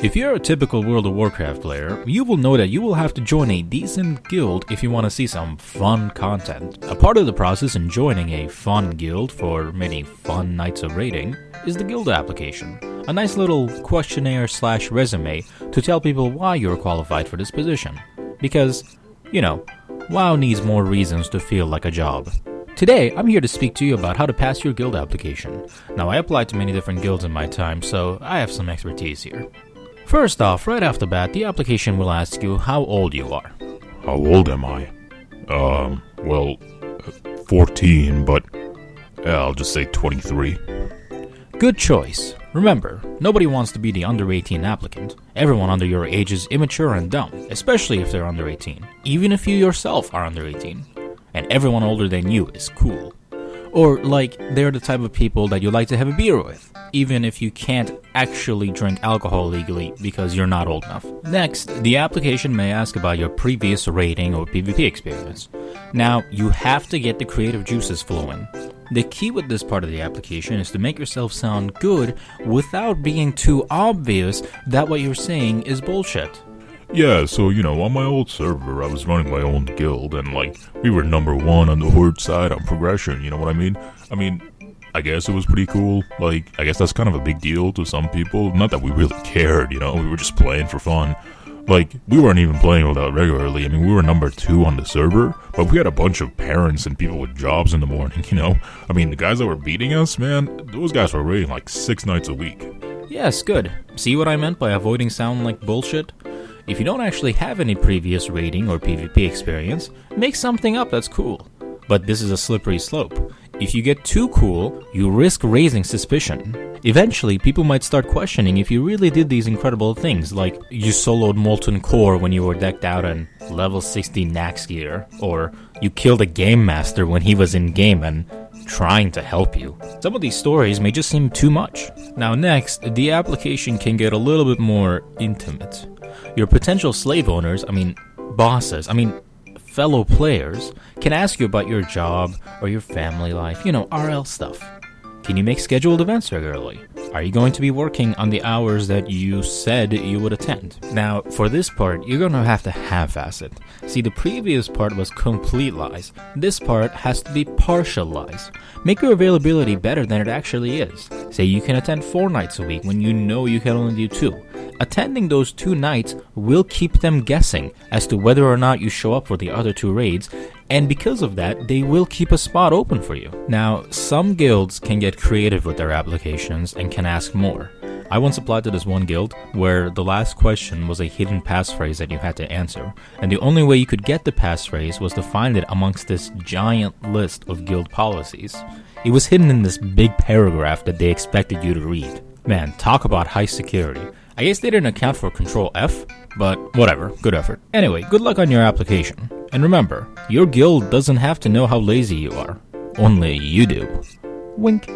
If you're a typical World of Warcraft player, you will know that you will have to join a decent guild if you want to see some fun content. A part of the process in joining a fun guild for many fun nights of raiding is the guild application. A nice little questionnaire/resume to tell people why you're qualified for this position. Because, WoW needs more reasons to feel like a job. Today, I'm here to speak to you about how to pass your guild application. Now, I applied to many different guilds in my time, so I have some expertise here. First off, right off the bat, the application will ask you how old you are. How old am I? 14, but I'll just say 23. Good choice. Remember, nobody wants to be the under 18 applicant. Everyone under your age is immature and dumb, especially if they're under 18, even if you yourself are under 18. And everyone older than you is cool. Or, they're the type of people that you like to have a beer with, even if you can't actually drink alcohol legally because you're not old enough. Next, the application may ask about your previous raiding or PvP experience. Now, you have to get the creative juices flowing. The key with this part of the application is to make yourself sound good without being too obvious that what you're saying is bullshit. Yeah, so, on my old server, I was running my own guild, and, we were number 1 on the horde side on progression, you know what I mean? I guess it was pretty cool. I guess that's kind of a big deal to some people. Not that we really cared, we were just playing for fun. We weren't even playing all that regularly. We were number 2 on the server, but we had a bunch of parents and people with jobs in the morning, the guys that were beating us, man, those guys were raiding 6 nights a week. Yes, good. See what I meant by avoiding sounding like bullshit? If you don't actually have any previous raiding or PvP experience, make something up that's cool. But this is a slippery slope. If you get too cool, you risk raising suspicion. Eventually, people might start questioning if you really did these incredible things, like you soloed Molten Core when you were decked out in level 60 Nax gear, or you killed a game master when he was in-game and trying to help you. Some of these stories may just seem too much. Now next, the application can get a little bit more intimate. Your potential slave owners, bosses, fellow players, can ask you about your job or your family life, RL stuff. Can you make scheduled events regularly? Are you going to be working on the hours that you said you would attend? Now, for this part, you're going to have to half-ass it. See, the previous part was complete lies. This part has to be partial lies. Make your availability better than it actually is. Say you can attend 4 nights a week when you know you can only do 2. Attending those 2 nights will keep them guessing as to whether or not you show up for the other 2 raids, and because of that, they will keep a spot open for you. Now, some guilds can get creative with their applications and can ask more. I once applied to this one guild where the last question was a hidden passphrase that you had to answer, and the only way you could get the passphrase was to find it amongst this giant list of guild policies. It was hidden in this big paragraph that they expected you to read. Man, talk about high security. I guess they didn't account for Control F, but whatever, good effort. Anyway, good luck on your application. And remember, your guild doesn't have to know how lazy you are. Only you do. Wink.